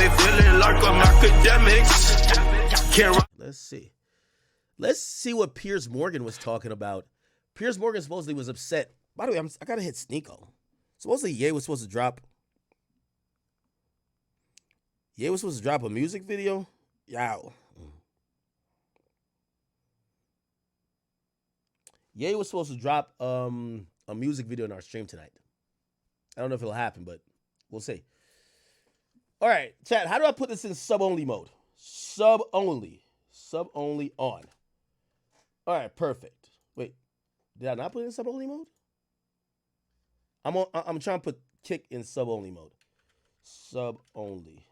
me feeling like I'm academics. Let's see what Piers Morgan was talking about. Piers Morgan supposedly was upset. By the way, I gotta hit Sneako. Supposedly Ye was supposed to drop. Ye was supposed to drop a music video. Yow. Ye was supposed to drop a music video in our stream tonight. I don't know if it'll happen, but we'll see. All right, chat. How do I put this in sub-only mode? Sub-only on. All right, perfect. Wait, did I not put it in sub-only mode? I'm trying to put kick in sub-only mode. Sub-only.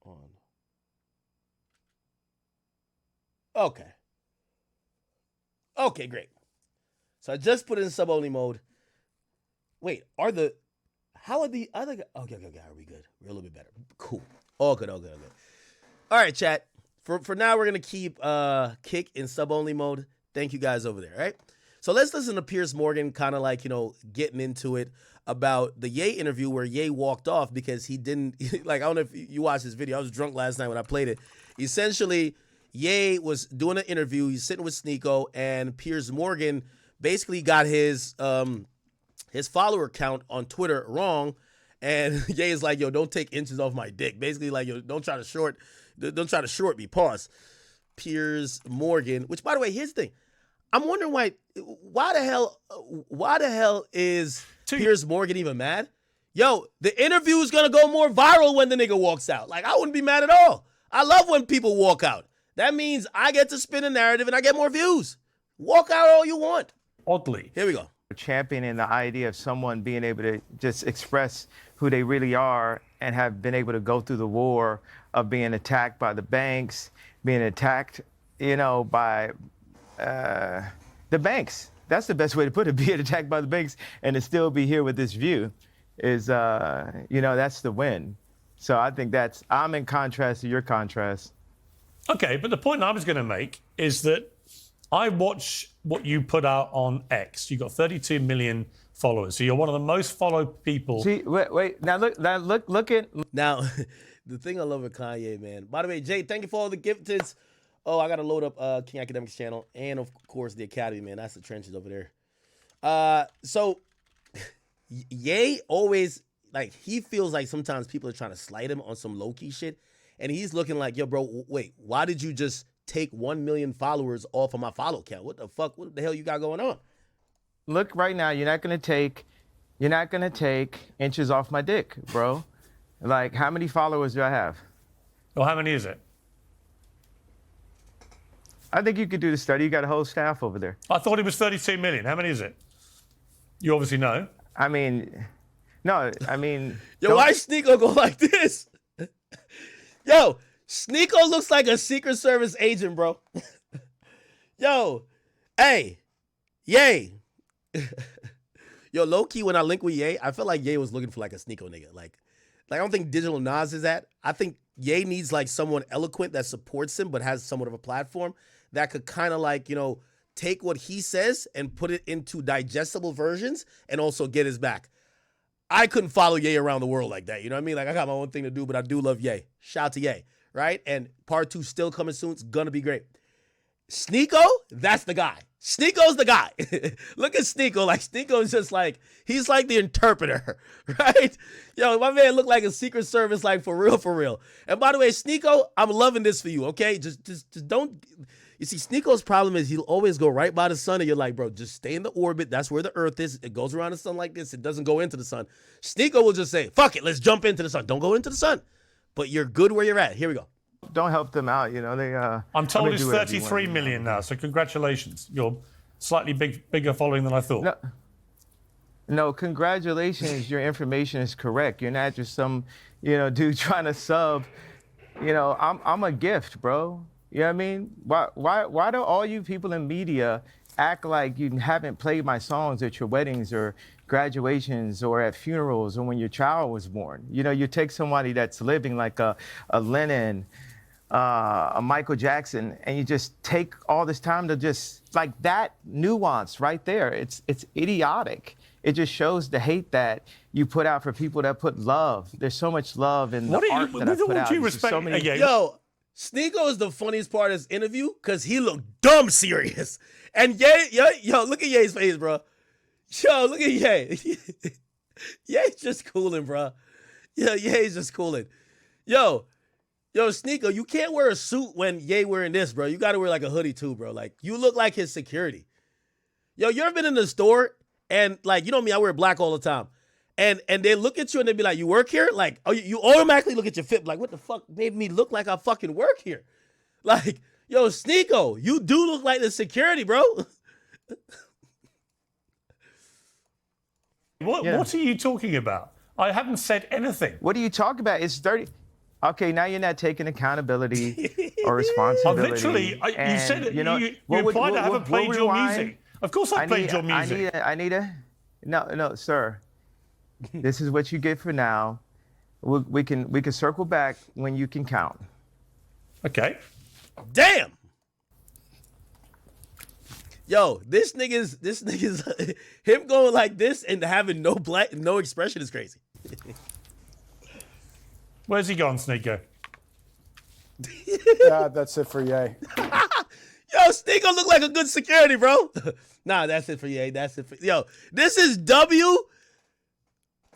On. Okay. Okay, great. So I just put it in sub-only mode. Wait, how are the other guys? Okay, are we good? We're a little bit better. Cool. All good. All right, chat. For now, we're going to keep kick in sub-only mode. Thank you guys over there, all right? So let's listen to Piers Morgan kind of like, getting into it about the Ye interview where Ye walked off because he didn't, like, I don't know if you watched this video. I was drunk last night when I played it. Essentially, Ye was doing an interview. He's sitting with Sneako, and Piers Morgan basically got his follower count on Twitter wrong. And Ye is like, yo, don't take inches off my dick. Basically, like, yo, don't try to short me. Pause. Piers Morgan, which, by the way, here's the thing. I'm wondering why the hell is Piers Morgan even mad? Yo, the interview is going to go more viral when the nigga walks out. Like, I wouldn't be mad at all. I love when people walk out. That means I get to spin a narrative and I get more views. Walk out all you want. Oddly. Here we go. Championing the idea of someone being able to just express who they really are and have been able to go through the war of being attacked by the banks, being attacked, by the banks. That's the best way to put it, being attacked by the banks and to still be here with this view is, that's the win. So I think I'm in contrast to your contrast. Okay, but the point I was going to make is that I watch what you put out on X. You've got 32 million followers, so you're one of the most followed people. See, wait. Now look at. Now, the thing I love with Kanye, man. By the way, Jay, thank you for all the gifteds. Oh, I got to load up King Akademiks channel and, of course, the Academy, man. That's the trenches over there. So, Ye always, like, he feels like sometimes people are trying to slight him on some low-key shit. And he's looking like, yo, bro, wait, why did you just take 1 million followers off of my follow count? What the fuck? What the hell you got going on? Look, right now, you're not gonna take inches off my dick, bro. Like, how many followers do I have? Well, how many is it? I think you could do the study. You got a whole staff over there. I thought it was 32 million. How many is it? You obviously know. Yo, why Sneako go like this? Yo, Sneako looks like a Secret Service agent, bro. Yo, hey, Ye. Yo, low-key, when I link with Ye, I felt like Ye was looking for like a Sneako nigga. Like I don't think Digital Nas is that. I think Ye needs like someone eloquent that supports him but has somewhat of a platform that could kind of like, take what he says and put it into digestible versions and also get his back. I couldn't follow Ye around the world like that. You know what I mean? Like, I got my own thing to do, but I do love Ye. Shout out to Ye, right? And part 2 still coming soon. It's going to be great. Sneako, that's the guy. Sneako's the guy. Look at Sneako. Like, Sneako's just like, he's like the interpreter, right? Yo, my man looked like a Secret Service, like, for real. And by the way, Sneako, I'm loving this for you, okay? Just don't. You see, Sneako's problem is he'll always go right by the sun, and you're like, bro, just stay in the orbit. That's where the Earth is. It goes around the sun like this. It doesn't go into the sun. Sneako will just say, fuck it, let's jump into the sun. Don't go into the sun. But you're good where you're at. Here we go. Don't help them out, I'm told it's 33 million now, so congratulations. You're slightly bigger following than I thought. No, congratulations. Your information is correct. You're not just some, dude trying to sub. I'm a gift, bro. You know what I mean? Why do all you people in media act like you haven't played my songs at your weddings or graduations or at funerals or when your child was born? You take somebody that's living like a Lennon, a Michael Jackson, and you just take all this time to just, like, that nuance right there. It's idiotic. it just shows the hate that you put out for people that put love. There's so much love in the art that I put out. You respect, so many, Yo, Sneako is the funniest part of this interview because he looked dumb serious. And yo, look at Ye's face, bro. Yo, look at Ye. Ye's just cooling, bro. Yo, Ye's just cooling. Yo, Sneako, you can't wear a suit when Ye wearing this, bro. You got to wear like a hoodie too, bro. Like, you look like his security. Yo, you ever been in the store and like, you know me, I wear black all the time. And they look at you and they be like, you work here? Like, oh, you automatically look at your fit like, what the fuck made me look like I fucking work here? Like, yo, Sneako, you do look like the security, bro. What are you talking about? I haven't said anything. What are you talking about? It's dirty. Okay, now you're not taking accountability or responsibility. Literally, you said it. You implied I haven't played your music. Of course I played your music. No, sir. This is what you get for now. We can circle back when you can count. Okay. Damn. Yo, this nigga's him going like this and having no expression is crazy. Where's he gone, Sneako? Yeah, that's it for Ye. Yo, Sneako look like a good security, bro. Nah, that's it for Ye. That's it for yo. This is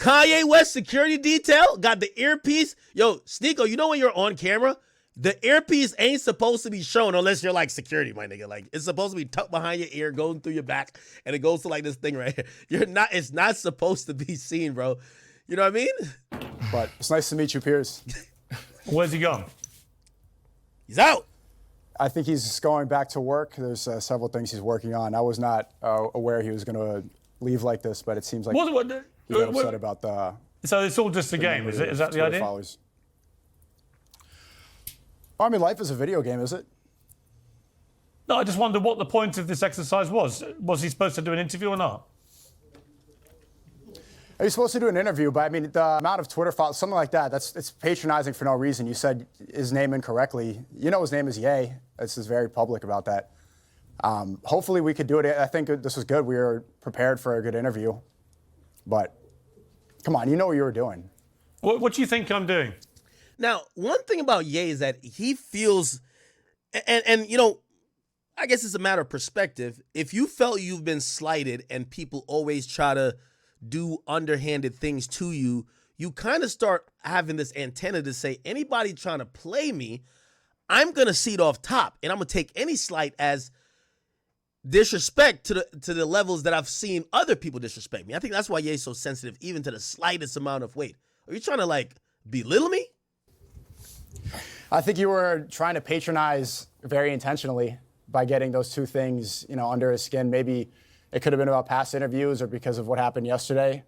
Kanye West security detail. Got the earpiece. Yo, Sneako, you know when you're on camera, the earpiece ain't supposed to be shown unless you're like security, my nigga. Like, it's supposed to be tucked behind your ear, going through your back, and it goes to like this thing right here. It's not supposed to be seen, bro. You know what I mean? But it's nice to meet you, Piers. Where's he gone? He's out. I think he's going back to work. There's several things he's working on. I was not aware he was going to leave like this, but it seems like he got upset about the... So it's all just a game, is it? Is that the idea? Followers. I mean, life is a video game, is it? No, I just wondered what the point of this exercise was. Was he supposed to do an interview or not? Are you supposed to do an interview? But I mean, the amount of Twitter followers, something like that, it's patronizing for no reason. You said his name incorrectly. You know his name is Ye. This is very public about that. Hopefully we could do it. I think this was good. We were prepared for a good interview. But come on, you know what you were doing. What do you think I'm doing? Now, one thing about Ye is that he feels, and you know, I guess it's a matter of perspective. If you felt you've been slighted and people always try to do underhanded things to you, you kind of start having this antenna to say, anybody trying to play me, I'm going to see it off top, and I'm going to take any slight as disrespect to the levels that I've seen other people disrespect me. I think that's why Ye's so sensitive, even to the slightest amount of weight. Are you trying to, like, belittle me? I think you were trying to patronize very intentionally by getting those two things, you know, under his skin. Maybe it could have been about past interviews or because of what happened yesterday.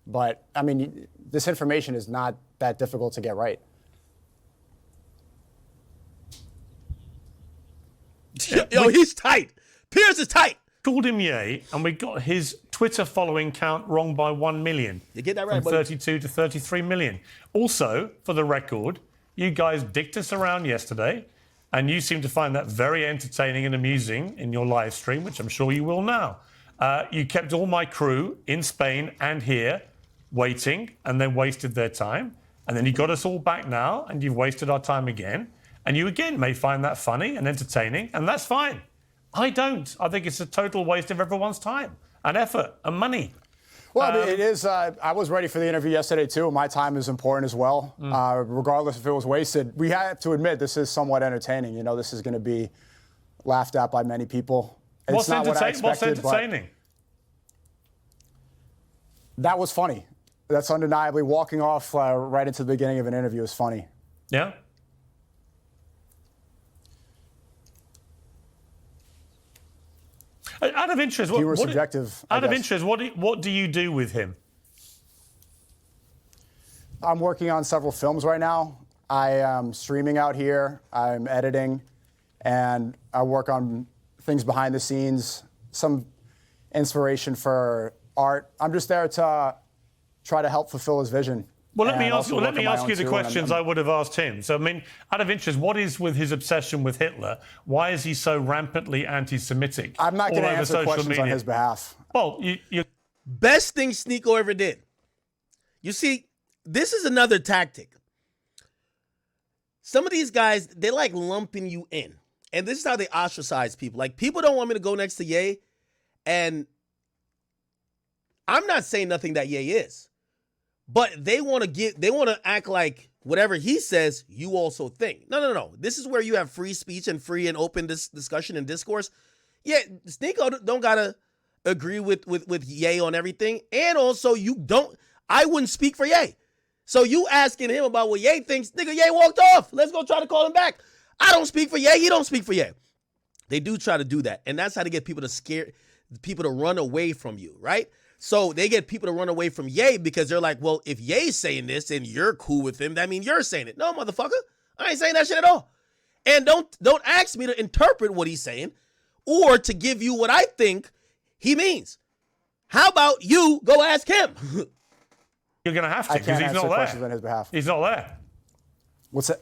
But, I mean, this information is not that difficult to get right. Yo, he's tight. Piers is tight. Called him Ye, and we got his Twitter following count wrong by 1 million. You get that right, from 32 to 33 million. Also, for the record, you guys dicked us around yesterday, and you seem to find that very entertaining and amusing in your live stream, which I'm sure you will now. You kept all my crew in Spain and here waiting, and then wasted their time. And then you got us all back now, and you've wasted our time again. And you again may find that funny and entertaining, and that's fine. I don't. I think it's a total waste of everyone's time and effort and money. Well, I mean, it is. I was ready for the interview yesterday, too. My time is important as well. Regardless if it was wasted, we have to admit this is somewhat entertaining. You know, this is going to be laughed at by many people. It's not what I expected, what's entertaining? That was funny. That's undeniably walking off right into the beginning of an interview is funny. Yeah? Out of interest, you were subjective. Out of interest, what do you do with him? I'm working on several films right now. I am streaming out here. I'm editing, and I work on things behind the scenes, some inspiration for art. I'm just there to try to help fulfill his vision. Well, let me ask you the questions I would have asked him. So, I mean, out of interest, what is with his obsession with Hitler? Why is he so rampantly anti-Semitic? I'm not going to answer questions on his behalf. Well, you Best thing Sneako ever did. You see, this is another tactic. Some of these guys, they like lumping you in. And this is how they ostracize people. Like, people don't want me to go next to Ye. And I'm not saying nothing that Ye is. But they want to act like whatever he says, you also think. No. This is where you have free speech and free and open discussion and discourse. Yeah, Sneako don't gotta agree with Ye on everything. And also, I wouldn't speak for Ye. So you asking him about what Ye thinks, nigga, Ye walked off. Let's go try to call him back. I don't speak for Ye. He don't speak for Ye. They do try to do that. And that's how to get people to run away from you, right? So they get people to run away from Ye because they're like, well, if Ye's saying this and you're cool with him, that means you're saying it. No, motherfucker. I ain't saying that shit at all. And don't ask me to interpret what he's saying or to give you what I think he means. How about you go ask him? You're going to have to I because can't he's answer not questions there. on his behalf. He's not there. What's that?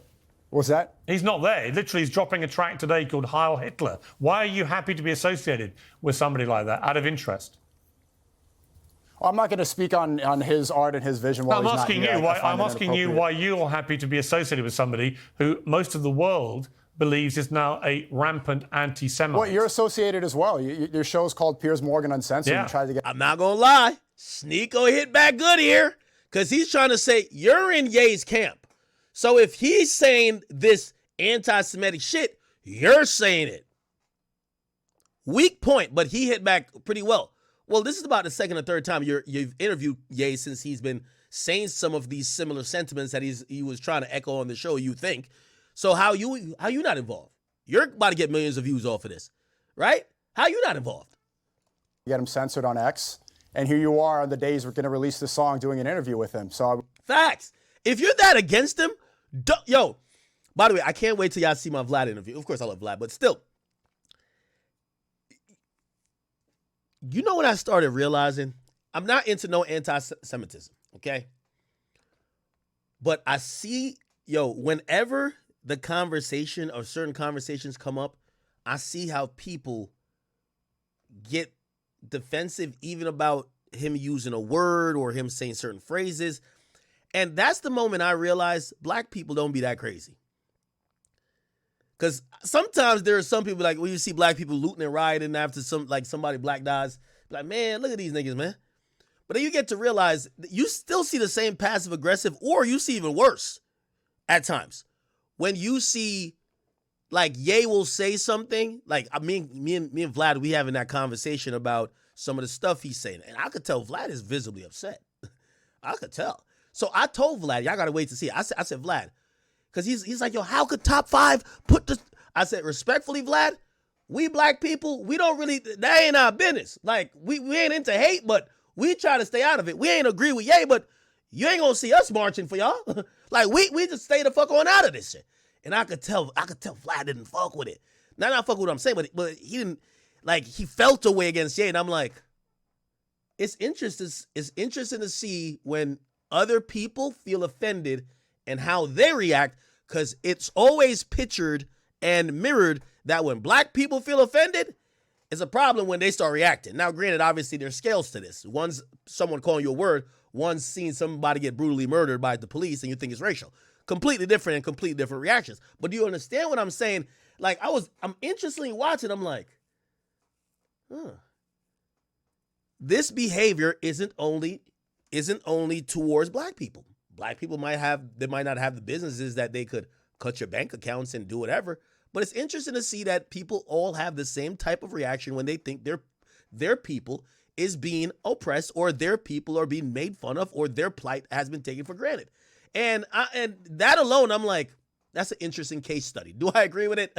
What's that? He's not there. Literally, he's dropping a track today called Heil Hitler. Why are you happy to be associated with somebody like that out of interest? I'm not going to speak on his art and his vision while I'm he's not asking here. you. I'm asking you inappropriate. why you're happy to be associated with somebody who most of the world believes is now a rampant anti-Semite. Well, you're associated as well. Your show's called Piers Morgan Uncensored. Yeah. You tried to get. I'm not going to lie. Sneako hit back good here because he's trying to say you're in Ye's camp. So if he's saying this anti-Semitic shit, you're saying it. Weak point, but he hit back pretty well. Well, this is about the second or third time you've interviewed Ye since he's been saying some of these similar sentiments that he was trying to echo on the show, you think. So how you not involved? You're about to get millions of views off of this, right? How you not involved? Get him censored on X, and here you are on the days we're going to release this song doing an interview with him. So Facts. If you're that against him, yo, by the way, I can't wait till y'all see my Vlad interview. Of course I love Vlad, but still. You know what I started realizing? I'm not into no anti-Semitism, okay? But I see, whenever the conversation or certain conversations come up, I see how people get defensive even about him using a word or him saying certain phrases. And that's the moment I realized black people don't be that crazy. Because sometimes there are some people like when you see black people looting and rioting after somebody black dies, like, man, look at these niggas, man. But then you get to realize that you still see the same passive aggressive, or you see even worse at times. When you see like Ye will say something, like me and Vlad, we having that conversation about some of the stuff he's saying. And I could tell Vlad is visibly upset. I could tell. So I told Vlad, y'all gotta wait to see it. I said, Vlad, because he's like, yo, how could top 5 put the... I said, respectfully, Vlad, we black people, we don't really... That ain't our business. Like, we ain't into hate, but we try to stay out of it. We ain't agree with Ye, but you ain't gonna see us marching for y'all. Like, we just stay the fuck on out of this shit. And I could tell Vlad didn't fuck with it. Not fuck with what I'm saying, but he didn't... Like, he felt a way against Ye, and I'm like... It's interesting to see when other people feel offended and how they react, because it's always pictured and mirrored that when black people feel offended, it's a problem when they start reacting. Now, granted, obviously there's scales to this. One's someone calling you a word, one's seeing somebody get brutally murdered by the police and you think it's racial. Completely different and completely different reactions. But do you understand what I'm saying? Like, I'm interestingly watching, I'm like, this behavior isn't only towards black people. Black people might not have the businesses that they could cut your bank accounts and do whatever. But it's interesting to see that people all have the same type of reaction when they think their people is being oppressed, or their people are being made fun of, or their plight has been taken for granted. And that alone, I'm like, that's an interesting case study. Do I agree with it?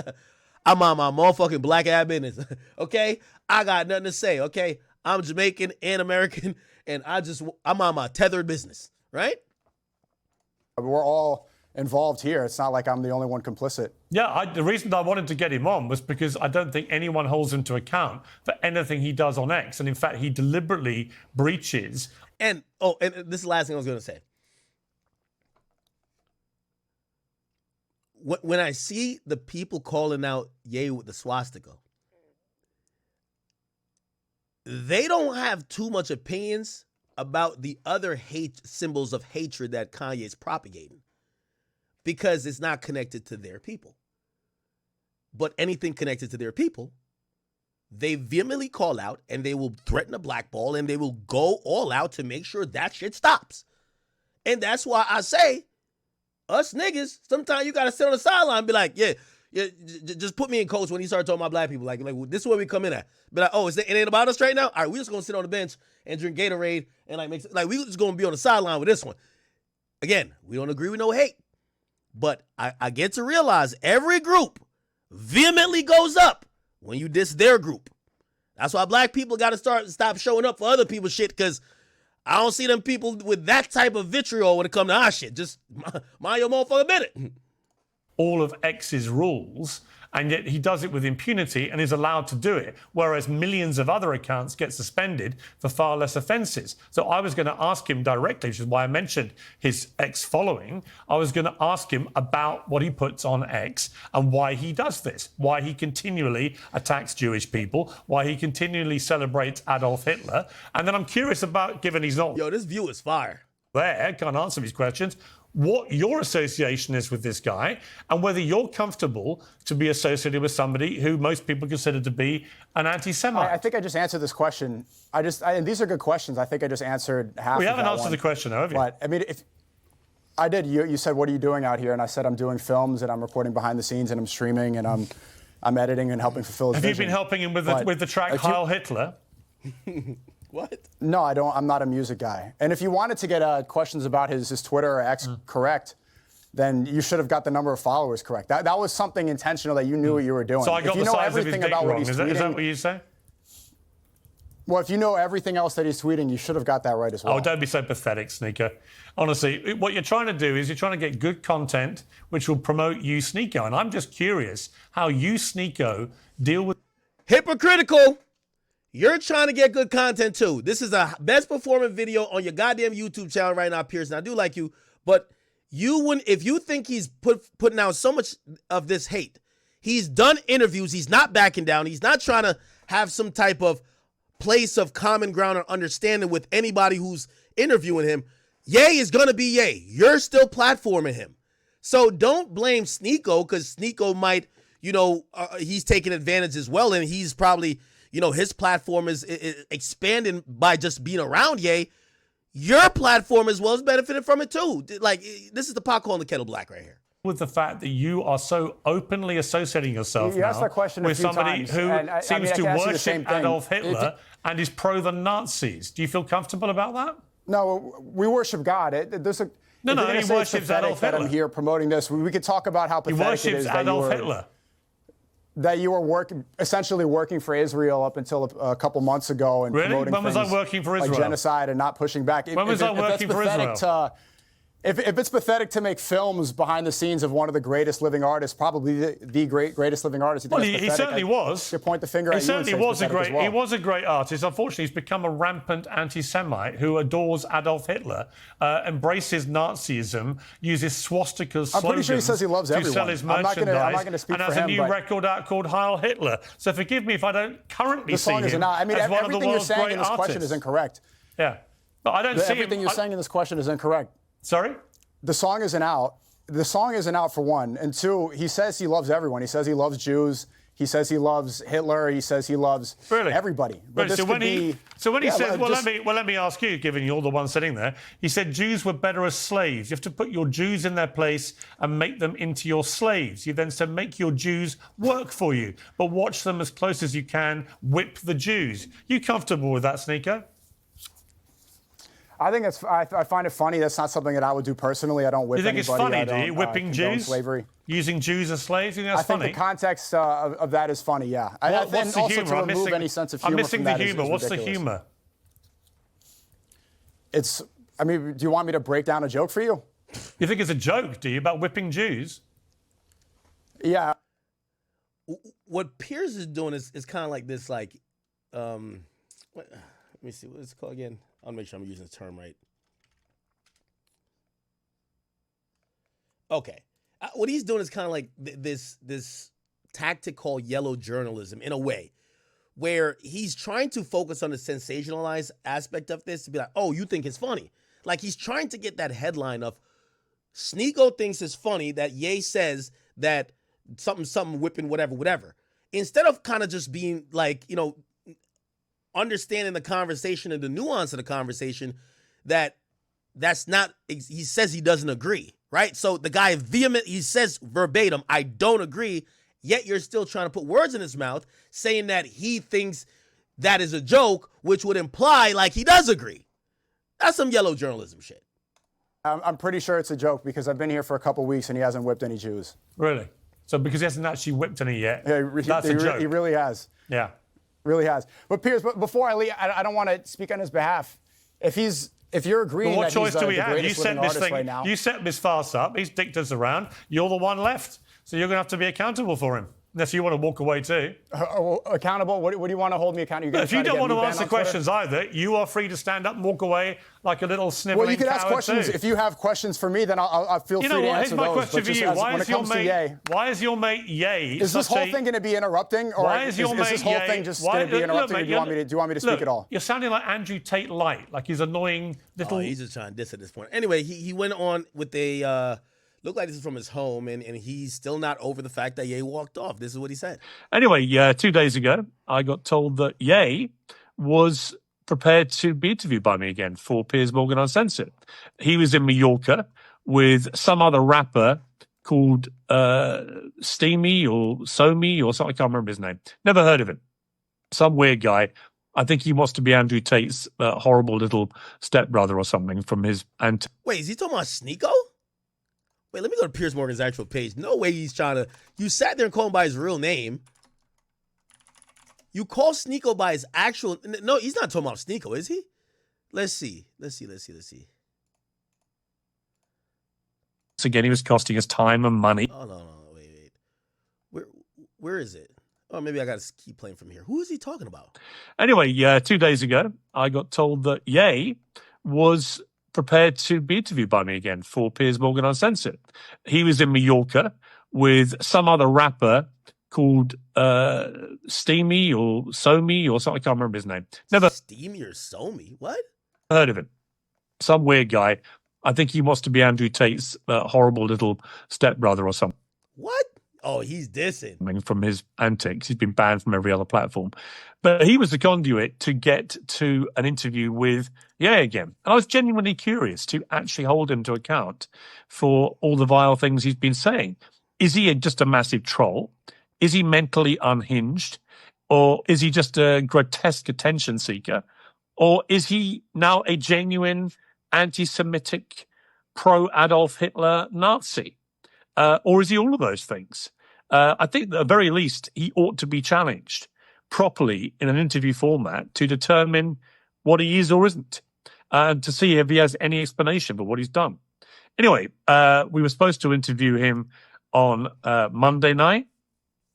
I'm on my motherfucking black ass business. Okay? I got nothing to say. Okay? I'm Jamaican and American, and I'm on my tethered business, right? We're all involved here. It's not like I'm the only one complicit. Yeah, the reason I wanted to get him on was because I don't think anyone holds him to account for anything he does on X. And in fact, he deliberately breaches. And this is the last thing I was going to say. When I see the people calling out Ye with the swastika, they don't have too much opinions about the other hate symbols of hatred that Kanye's propagating because it's not connected to their people. But anything connected to their people, they vehemently call out and they will threaten a blackball and they will go all out to make sure that shit stops. And that's why I say, us niggas, sometimes you got to sit on the sideline and be like, yeah, just put me in coach when he started talking about black people. Like this is where we come in at. Be like, oh, it ain't about us right now? All right, we just going to sit on the bench and drink Gatorade and we just going to be on the sideline with this one. Again, we don't agree with no hate. But I get to realize every group vehemently goes up when you diss their group. That's why black people got to stop showing up for other people's shit, because I don't see them people with that type of vitriol when it comes to our shit. Just mind your motherfucking minute. All of X's rules, and yet he does it with impunity and is allowed to do it, whereas millions of other accounts get suspended for far less offences. So I was going to ask him directly, which is why I mentioned his X following. I was going to ask him about what he puts on X and why he does this, why he continually attacks Jewish people, why he continually celebrates Adolf Hitler. And then I'm curious about, given he's not Yo, this view is fire. there, can't answer these questions, what your association is with this guy and whether you're comfortable to be associated with somebody who most people consider to be an anti-Semite. I think I just answered this question. And these are good questions. I think I just answered half We of haven't that answered one. the question, have you? But, I mean, if I did, you said, what are you doing out here? And I said, I'm doing films and I'm recording behind the scenes and I'm streaming and I'm editing and helping fulfill his Have vision. you been helping him with the track if you- Heil Hitler? What? No, I don't. I'm not a music guy. And if you wanted to get questions about his Twitter or X correct, then you should have got the number of followers correct. That was something intentional that you knew what you were doing. So I got if you the know size of his everything dick about wrong. what he's Is tweeting, that what you say? well, if you know everything else that he's tweeting, you should have got that right as well. Oh, don't be so pathetic, Sneako. Honestly, what you're trying to do is you're trying to get good content which will promote you, Sneako. And I'm just curious how you, Sneako, deal with... Hypocritical. You're trying to get good content too. This is the best performing video on your goddamn YouTube channel right now, Piers. And I do like you, but you wouldn't, if you think he's putting out so much of this hate, he's done interviews. He's not backing down. He's not trying to have some type of place of common ground or understanding with anybody who's interviewing him. Ye is going to be Ye. You're still platforming him. So don't blame Sneako, because Sneako might, he's taking advantage as well. And he's probably, his platform is expanding by just being around Ye. Your platform as well is benefiting from it too. Like, this is the pot calling the kettle black right here. With the fact that you are so openly associating yourself You now asked that question a with few somebody times, who and I seems mean, I to can ask you the same worship thing. Adolf Hitler and is pro the Nazis. Do you feel comfortable about that? No, we worship God. He worships Adolf that Hitler. I'm here promoting this. We could talk about how He pathetic it worships is Adolf Hitler. that you were essentially working for Israel up until a couple months ago and Really? promoting When was I things working for like Israel? genocide and not pushing back. When was I working for Israel? If it's pathetic to make films behind the scenes of one of the greatest living artists, probably the greatest living artist, Well, he certainly was. You point the finger He at you and certainly say it's was a pathetic great. as well. He was a great artist. Unfortunately, he's become a rampant anti-Semite who adores Adolf Hitler, embraces Nazism, uses swastikas, I'm pretty sure he says he loves to everyone. sell his I'm not merchandise, gonna speak and for has a him, new but record out called Heil Hitler. So forgive me if I don't currently the see song him is not. I mean, as one of the everything you're world's saying great in this question artists. is incorrect. Yeah, but I don't see Everything him. you're saying in this question is incorrect. Sorry. The song isn't out. The song isn't out for one. And two, he says he loves everyone. He says he loves Jews. He says he loves Hitler. He says he loves everybody. But this So when could he be, says, just- let me ask you, given you're the one sitting there, he said Jews were better as slaves. You have to put your Jews in their place and make them into your slaves. You then said make your Jews work for you, but watch them as close as you can. Whip the Jews. You comfortable with that, Sneako? I think I find it funny. That's not something that I would do personally. I don't whip You think it's anybody. funny, I do you? don't, Whipping condone Jews? slavery. Using Jews as slaves? You think I that's think funny? the context of that is funny, yeah. What's the also humour? to I'm remove missing, any sense of humor I'm missing from the that is humour. What's the ridiculous. humour? Do you want me to break down a joke for you? You think it's a joke, do you, about whipping Jews? Yeah. What Piers is doing is kind of like this, like, let me see, what it's called again? I'll make sure I'm using the term right. Okay. What he's doing is kind of like this tactic called yellow journalism in a way, where he's trying to focus on the sensationalized aspect of this to be like, oh, you think it's funny. Like he's trying to get that headline of Sneako thinks it's funny that Ye says that something whipping whatever. Instead of kind of just being like, you know, understanding the conversation and the nuance of the conversation, that's not, he says he doesn't agree, right? So the guy he says verbatim, I don't agree, yet you're still trying to put words in his mouth saying that he thinks that is a joke, which would imply like he does agree. That's some yellow journalism shit. I'm pretty sure it's a joke because I've been here for a couple weeks and he hasn't whipped any Jews. Really? So because he hasn't actually whipped any yet, Yeah, that's a joke. He really has. Yeah. Really has. But Piers, before I leave, I don't want to speak on his behalf. If you're agreeing Well, what that choice he's do we the have? You greatest set living this artist thing. right now. You set this farce up. He's dicked us around. You're the one left, so you're going to have to be accountable for him. Unless you want to walk away too. Accountable? What do you want to hold me accountable? If you don't want to answer questions either, you are free to stand up and walk away like a little sniveling Well, you can ask questions. too. If you have questions for me, then I'll feel free to answer Here's my those. question for you. Why is your mate Ye? Is this whole thing going to be interrupting, or is this whole thing just going to be interrupting? Or do you want me to speak at all? You're sounding like Andrew Tate light, like he's annoying little. Oh, he's just trying to diss at this point. Anyway, he went on with a. Looked like this is from his home, and he's still not over the fact that Ye walked off. This is what he said. Anyway, 2 days ago, I got told that Ye was prepared to be interviewed by me again for Piers Morgan Uncensored. He was in Mallorca with some other rapper called Steamy or Somi or something. I can't remember his name. Never heard of him. Some weird guy. I think he wants to be Andrew Tate's horrible little stepbrother or something from his aunt. Wait, is he talking about Sneako? Wait, let me go to Piers Morgan's actual page. No way he's trying to... You sat there and called him by his real name. You call Sneako by his actual... No, he's not talking about Sneako, is he? Let's see. Once again, he was costing us time and money. Oh, no, wait. Where is it? Oh, maybe I got to keep playing from here. Who is he talking about? Anyway, 2 days ago, I got told that Ye was prepared to be interviewed by me again for Piers Morgan Uncensored. He was in Mallorca with some other rapper called Steamy or Somi or something. I can't remember his name. Never Steamy or Somi? What? heard of him. Some weird guy. I think he wants to be Andrew Tate's horrible little stepbrother or something. What? Oh, he's dissing. From his antics. He's been banned from every other platform. But he was the conduit to get to an interview with Ye again. And I was genuinely curious to actually hold him to account for all the vile things he's been saying. Is he just a massive troll? Is he mentally unhinged? Or is he just a grotesque attention seeker? Or is he now a genuine anti-Semitic, pro-Adolf Hitler Nazi? Or is he all of those things? I think at the very least, he ought to be challenged properly in an interview format to determine what he is or isn't, and to see if he has any explanation for what he's done. Anyway, we were supposed to interview him on Monday night.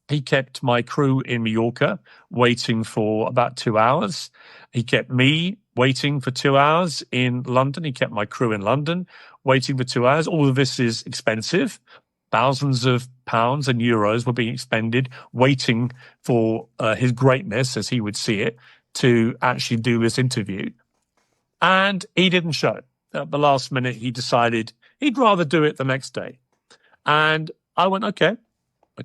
He kept my crew in Mallorca waiting for about 2 hours. He kept me waiting for 2 hours in London. He kept my crew in London waiting for 2 hours. All of this is expensive. Thousands of pounds and euros were being expended waiting for his greatness, as he would see it, to actually do this interview. And he didn't show. At the last minute, he decided he'd rather do it the next day. And I went, okay,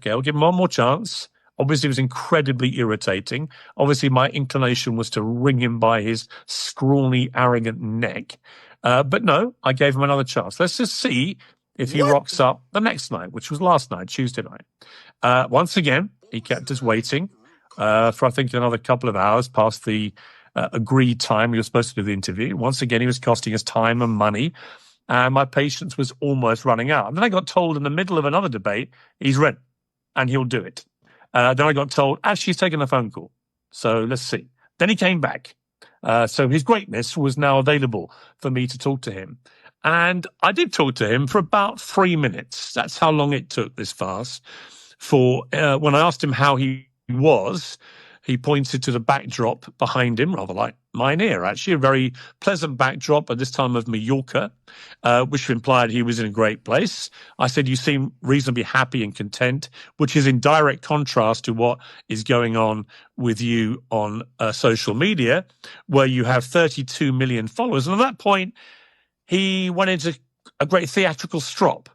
I'll give him one more chance. Obviously, it was incredibly irritating. Obviously, my inclination was to wring him by his scrawny, arrogant neck. But no, I gave him another chance. Let's just see if he rocks up the next night, which was last night, Tuesday night. Once again, he kept us waiting for, I think, another couple of hours past the agreed time we were supposed to do the interview. Once again, he was costing us time and money, and my patience was almost running out. And then I got told in the middle of another debate, he's ready, and he'll do it. Then I got told, actually, he's taking a phone call. So let's see. Then he came back. So his greatness was now available for me to talk to him. And I did talk to him for about 3 minutes. That's how long it took, this farce. For when I asked him how he was, He pointed to the backdrop behind him, rather like mine here, actually, a very pleasant backdrop at this time of Mallorca, which implied he was in a great place. I said, you seem reasonably happy and content, which is in direct contrast to what is going on with you on social media, where you have 32 million followers. And at that point, he went into a great theatrical strop.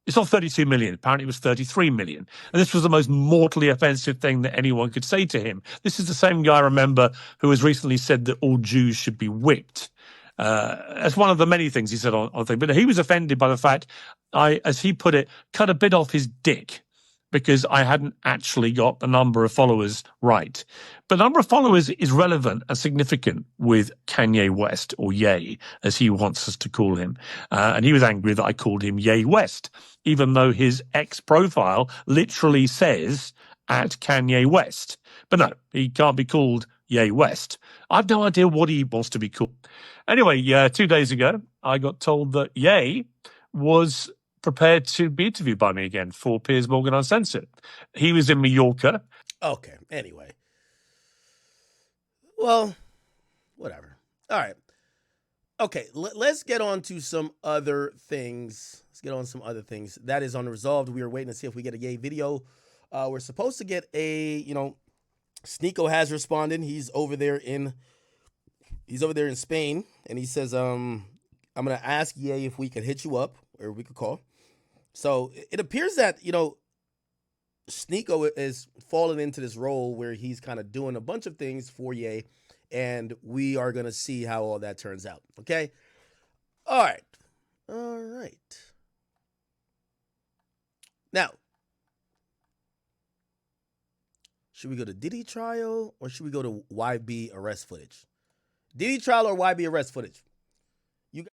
It's not 32 million. Apparently, it was 33 million. And this was the most mortally offensive thing that anyone could say to him. This is the same guy, remember, who has recently said that all Jews should be whipped. As one of the many things he said on thing. But he was offended by the fact I, as he put it, cut a bit off his dick because I hadn't actually got the number of followers right. But the number of followers is relevant and significant with Kanye West, or Ye, as he wants us to call him. And he was angry that I called him Ye West, even though his X profile literally says at Kanye West. But no, he can't be called Ye West. I've no idea what he wants to be called. Anyway, 2 days ago, I got told that Ye was prepared to be interviewed by me again for Piers Morgan Uncensored. He was in Mallorca. Okay, anyway. Well, whatever. All right. Okay, let's get on to some other things. Let's get on some other things. That is unresolved. We are waiting to see if we get a Ye video. We're supposed to get a, Sneako has responded. He's over there in Spain, and he says, I'm going to ask Ye if we could hit you up or we could call. So it appears that, Sneako is falling into this role where he's kind of doing a bunch of things for Ye, and we are going to see how all that turns out. Okay? All right. Now, should we go to Diddy trial or should we go to YB arrest footage? Diddy trial or YB arrest footage?